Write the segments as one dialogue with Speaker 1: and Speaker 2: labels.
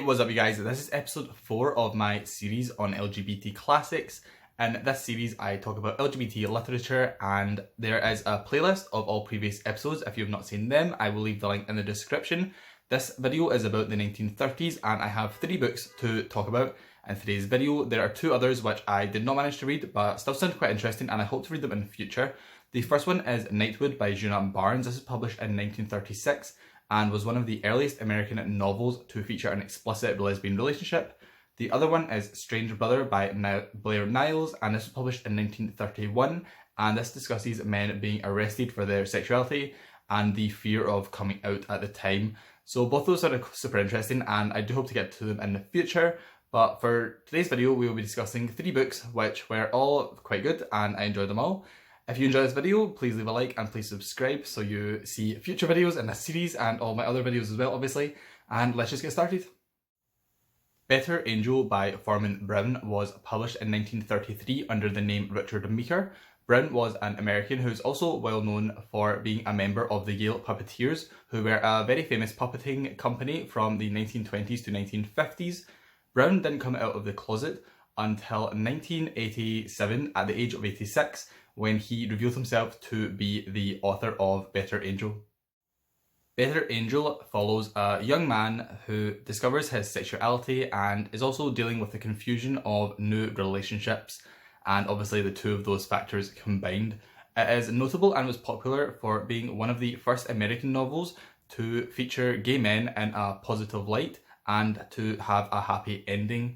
Speaker 1: what's up you guys? This is episode 4 of my series on LGBT Classics. In this series I talk about LGBT literature, and there is a playlist of all previous episodes. If you have not seen them, I will leave the link in the description. This video is about the 1930s and I have 3 books to talk about in today's video. There are 2 others which I did not manage to read but still sound quite interesting and I hope to read them in the future. The first one is Nightwood by Jonathan Barnes. This is published in 1936 and was one of the earliest American novels to feature an explicit lesbian relationship. The other one is Strange Brother by Blair Niles, and this was published in 1931, and this discusses men being arrested for their sexuality and the fear of coming out at the time. So both those are super interesting and I do hope to get to them in the future, but for today's video we will be discussing 3 books which were all quite good and I enjoyed them all. If you enjoyed this video, please leave a like and please subscribe so you see future videos in this series and all my other videos as well, obviously. And let's just get started. Better Angel by Foreman Brown was published in 1933 under the name Richard Meeker. Brown was an American who is also well known for being a member of the Yale Puppeteers, who were a very famous puppeting company from the 1920s to 1950s. Brown didn't come out of the closet until 1987 at the age of 86, when he revealed himself to be the author of Better Angel. Better Angel follows a young man who discovers his sexuality and is also dealing with the confusion of new relationships, and obviously the 2 of those factors combined. It is notable and was popular for being one of the first American novels to feature gay men in a positive light and to have a happy ending.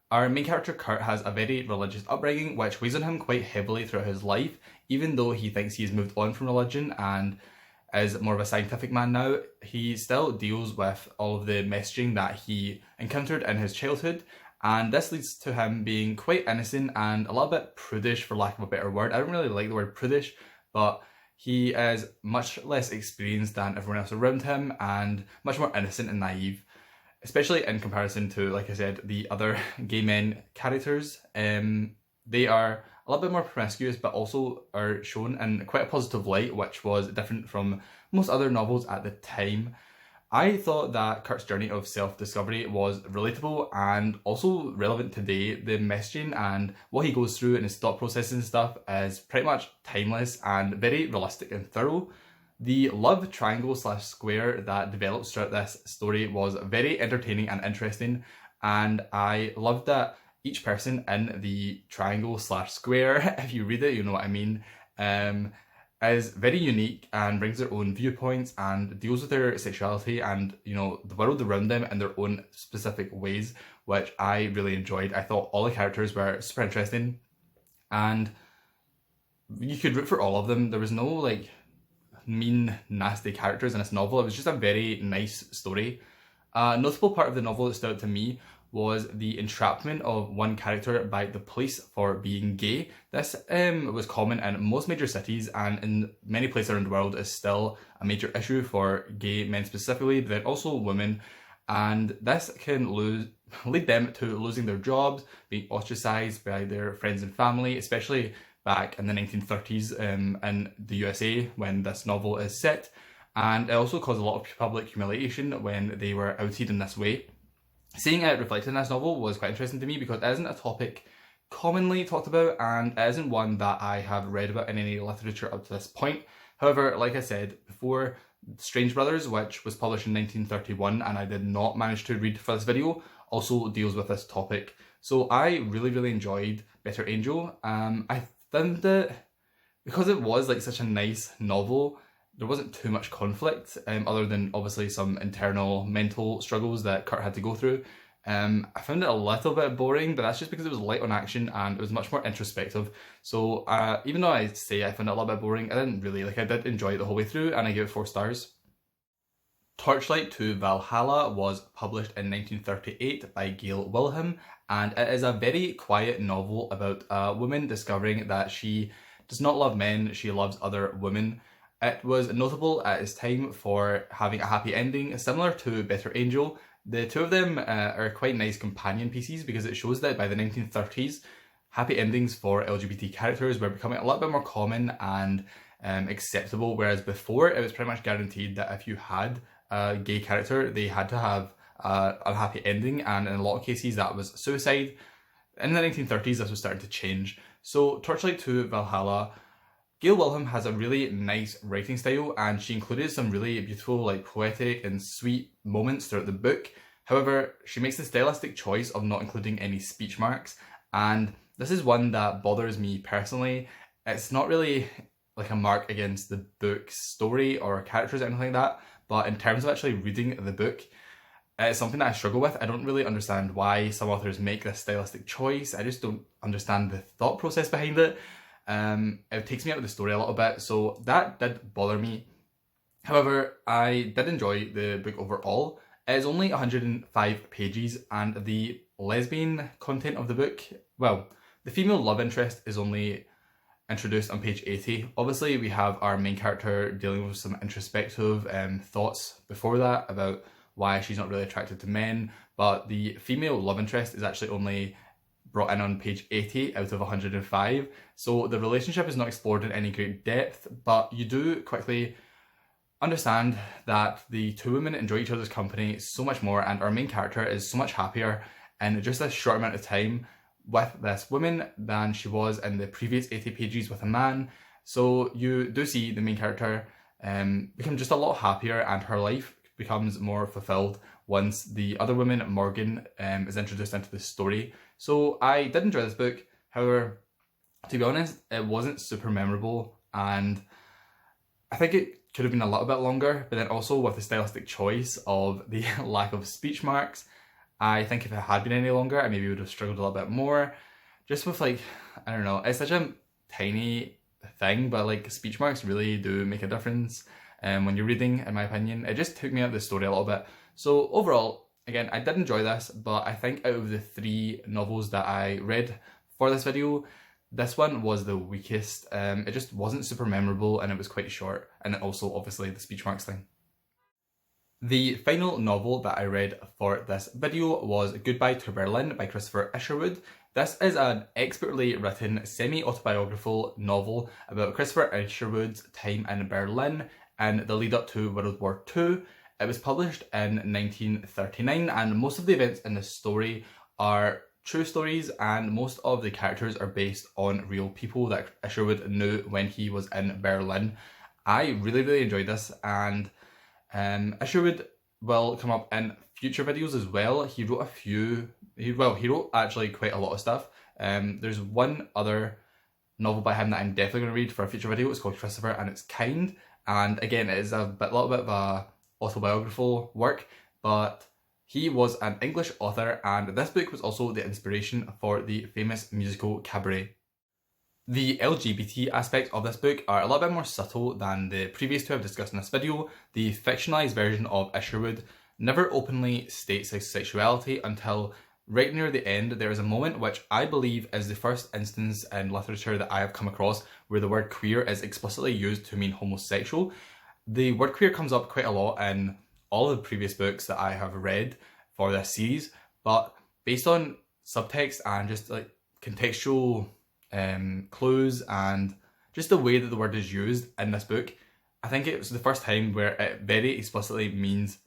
Speaker 1: Our main character Kurt has a very religious upbringing which weighs on him quite heavily throughout his life. Even though he thinks he's moved on from religion and is more of a scientific man now, he still deals with all of the messaging that he encountered in his childhood, and this leads to him being quite innocent and a little bit prudish, for lack of a better word. I don't really like the word prudish, but he is much less experienced than everyone else around him and much more innocent and naive. Especially in comparison to, like I said, the other gay men characters. They are a little bit more promiscuous but also are shown in quite a positive light, which was different from most other novels at the time. I thought that Kurt's journey of self-discovery was relatable and also relevant today. The messaging and what he goes through and his thought processes and stuff is pretty much timeless and very realistic and thorough. The love triangle / square that develops throughout this story was very entertaining and interesting, and I loved that each person in the triangle / square, if you read it you know what I mean, is very unique and brings their own viewpoints and deals with their sexuality and, you know, the world around them in their own specific ways, which I really enjoyed. I thought all the characters were super interesting and you could root for all of them. There was no like mean, nasty characters in this novel. It was just a very nice story. A notable part of the novel that stood out to me was the entrapment of one character by the police for being gay. This was common in most major cities and in many places around the world is still a major issue for gay men specifically, but then also women. And this can lead them to losing their jobs, being ostracized by their friends and family, especially back in the 1930s in the USA when this novel is set. And it also caused a lot of public humiliation when they were outed in this way. Seeing it reflected in this novel was quite interesting to me because it isn't a topic commonly talked about and it isn't one that I have read about in any literature up to this point. However, like I said before, Strange Brothers, which was published in 1931 and I did not manage to read for this video, also deals with this topic. So I really enjoyed Better Angel. I found that because it was like such a nice novel, there wasn't too much conflict, other than obviously some internal mental struggles that Kurt had to go through. I found it a little bit boring, but that's just because it was light on action and it was much more introspective. So even though I say I found it a little bit boring, I didn't really. I did enjoy it the whole way through and I gave it 4 stars. Torchlight to Valhalla was published in 1938 by Gail Wilhelm, and it is a very quiet novel about a woman discovering that she does not love men, she loves other women. It was notable at its time for having a happy ending, similar to Better Angel. The 2 of them are quite nice companion pieces because it shows that by the 1930s, happy endings for LGBT characters were becoming a little bit more common and acceptable, whereas before it was pretty much guaranteed that if you had a gay character, they had to have unhappy ending, and in a lot of cases that was suicide. In the 1930s, this was starting to change. So Torchlight 2 Valhalla, Gail Wilhelm has a really nice writing style, and she included some really beautiful, like poetic and sweet moments throughout the book. However, she makes the stylistic choice of not including any speech marks, and this is one that bothers me personally. It's not really like a mark against the book's story or characters or anything like that, but in terms of actually reading the book, it's something that I struggle with. I don't really understand why some authors make this stylistic choice. I just don't understand the thought process behind it. It takes me out of the story a little bit, so that did bother me. However, I did enjoy the book overall. It is only 105 pages, and the lesbian content of the book, well, the female love interest is only introduced on page 80. Obviously, we have our main character dealing with some introspective thoughts before that about why she's not really attracted to men, but the female love interest is actually only brought in on page 80 out of 105. So the relationship is not explored in any great depth, but you do quickly understand that the two women enjoy each other's company so much more, and our main character is so much happier in just a short amount of time with this woman than she was in the previous 80 pages with a man. So you do see the main character become just a lot happier, and her life becomes more fulfilled once the other woman, Morgan, is introduced into the story. So I did enjoy this book. However, to be honest, it wasn't super memorable, and I think it could have been a little bit longer, but then also with the stylistic choice of the lack of speech marks, I think if it had been any longer, I maybe would have struggled a little bit more. Just with like, I don't know, it's such a tiny thing, but like speech marks really do make a difference when you're reading, in my opinion. It just took me out of the story a little bit. So overall, again, I did enjoy this, but I think out of the 3 novels that I read for this video, this one was the weakest. It just wasn't super memorable, and it was quite short, and also obviously the speech marks thing. The final novel that I read for this video was Goodbye to Berlin by Christopher Isherwood. This is an expertly written semi-autobiographical novel about Christopher Isherwood's time in Berlin and the lead up to World War II. It was published in 1939, and most of the events in this story are true stories, and most of the characters are based on real people that Isherwood knew when he was in Berlin. I really enjoyed this, and Isherwood will come up in future videos as well. He wrote he wrote actually quite a lot of stuff. There's one other novel by him that I'm definitely going to read for a future video. It's called Christopher and It's Kind, and again it is a little bit of a autobiographical work, but he was an English author, and this book was also the inspiration for the famous musical Cabaret. The LGBT aspects of this book are a little bit more subtle than the previous 2 I've discussed in this video. The fictionalised version of Isherwood never openly states his sexuality until right near the end. There is a moment which I believe is the first instance in literature that I have come across where the word queer is explicitly used to mean homosexual. The word queer comes up quite a lot in all of the previous books that I have read for this series, but based on subtext and just like contextual clues and just the way that the word is used in this book, I think it was the first time where it very explicitly means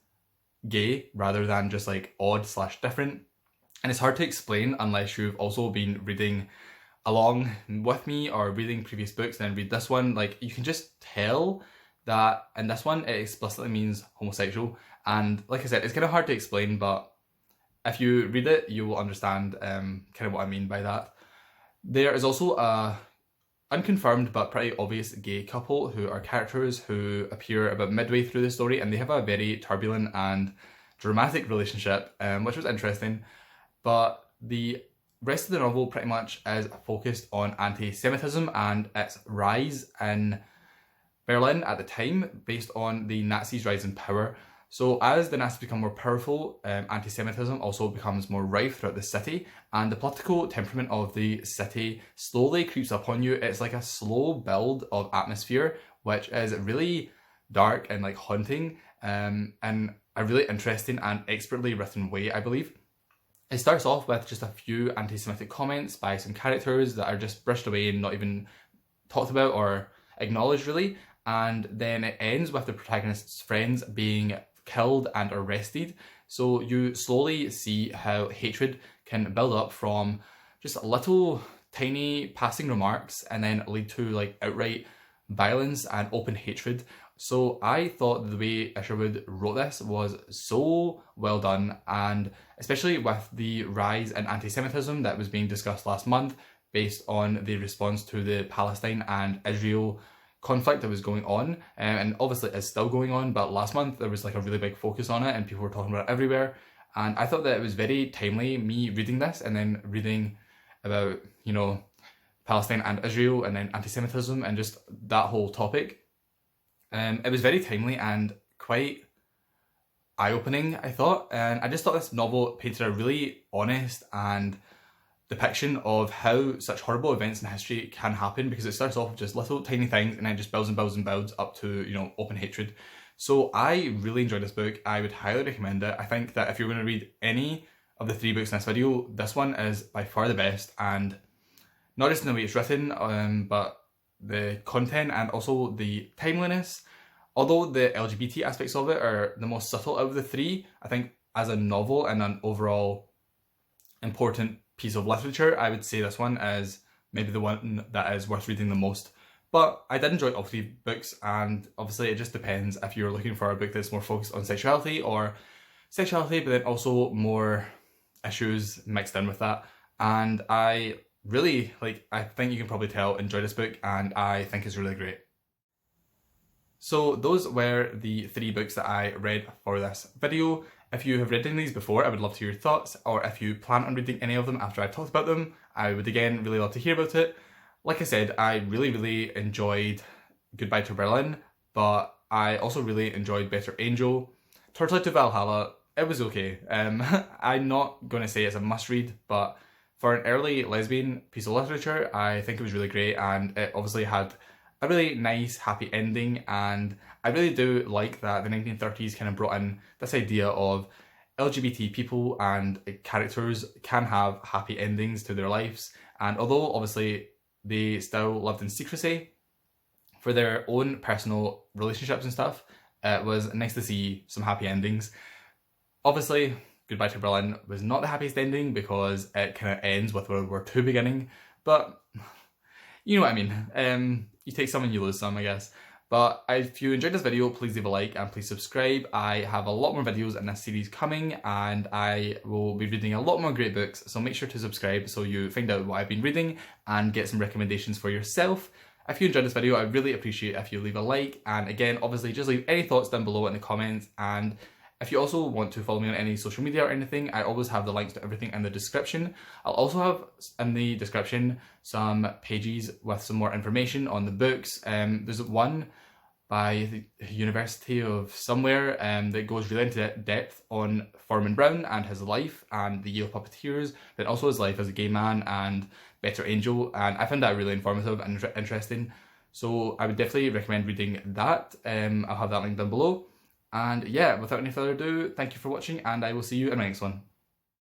Speaker 1: gay rather than just like odd/different. And it's hard to explain unless you've also been reading along with me or reading previous books and then read this one. Like, you can just tell that in this one it explicitly means homosexual, and like I said, it's kind of hard to explain, but if you read it you will understand kind of what I mean by that. There is also a unconfirmed but pretty obvious gay couple who are characters who appear about midway through the story, and they have a very turbulent and dramatic relationship, which was interesting. But the rest of the novel pretty much is focused on anti-Semitism and its rise in Berlin at the time based on the Nazis' rise in power. So as the Nazis become more powerful, anti-Semitism also becomes more rife throughout the city, and the political temperament of the city slowly creeps up on you. It's like a slow build of atmosphere, which is really dark and like haunting, in a really interesting and expertly written way, I believe. It starts off with just a few anti-Semitic comments by some characters that are just brushed away and not even talked about or acknowledged really, and then it ends with the protagonist's friends being killed and arrested. So you slowly see how hatred can build up from just little tiny passing remarks and then lead to like outright violence and open hatred. So I thought the way Isherwood wrote this was so well done, and especially with the rise in anti-Semitism that was being discussed last month based on the response to the Palestine and Israel conflict that was going on, and obviously it's still going on, but last month there was like a really big focus on it and people were talking about it everywhere, and I thought that it was very timely, me reading this and then reading about, you know, Palestine and Israel and then anti-Semitism and just that whole topic. It was very timely and quite eye-opening, I thought, and I just thought this novel painted a really honest and depiction of how such horrible events in history can happen, because it starts off with just little tiny things and then just builds and builds and builds up to, you know, open hatred. So I really enjoyed this book. I would highly recommend it. I think that if you're going to read any of the 3 books in this video, this one is by far the best, and not just in the way it's written, but the content and also the timeliness. Although the LGBT aspects of it are the most subtle out of the 3, I think as a novel and an overall important piece of literature, I would say this one is maybe the one that is worth reading the most. But I did enjoy all 3 books, and obviously it just depends if you're looking for a book that's more focused on sexuality, but then also more issues mixed in with that. And I really, I think you can probably tell, enjoy this book, and I think it's really great. So those were the 3 books that I read for this video. If you have read any of these before, I would love to hear your thoughts, or if you plan on reading any of them after I've talked about them, I would again really love to hear about it. Like I said, I really enjoyed Goodbye to Berlin, but I also really enjoyed Better Angel. Torchlight to Valhalla, it was okay. I'm not going to say it's a must-read, but for an early lesbian piece of literature, I think it was really great, and it obviously had a really nice, happy ending, and I really do like that the 1930s kind of brought in this idea of LGBT people and characters can have happy endings to their lives, and although obviously they still lived in secrecy for their own personal relationships and stuff, it was nice to see some happy endings. Obviously, Goodbye to Berlin was not the happiest ending because it kind of ends with World War II beginning, but you know what I mean. You take some and you lose some, I guess. But if you enjoyed this video, please leave a like and please subscribe. I have a lot more videos in this series coming, and I will be reading a lot more great books, so make sure to subscribe so you find out what I've been reading and get some recommendations for yourself. If you enjoyed this video, I'd really appreciate if you leave a like, and again, obviously just leave any thoughts down below in the comments, and if you also want to follow me on any social media or anything, I always have the links to everything in the description. I'll also have in the description some pages with some more information on the books. There's one by the University of somewhere that goes really into depth on Foreman Brown and his life and the Yale puppeteers, but also his life as a gay man and Better Angel, and I found that really informative and interesting. So I would definitely recommend reading that. I'll have that link down below. And yeah, without any further ado, thank you for watching, and I will see you in my next one.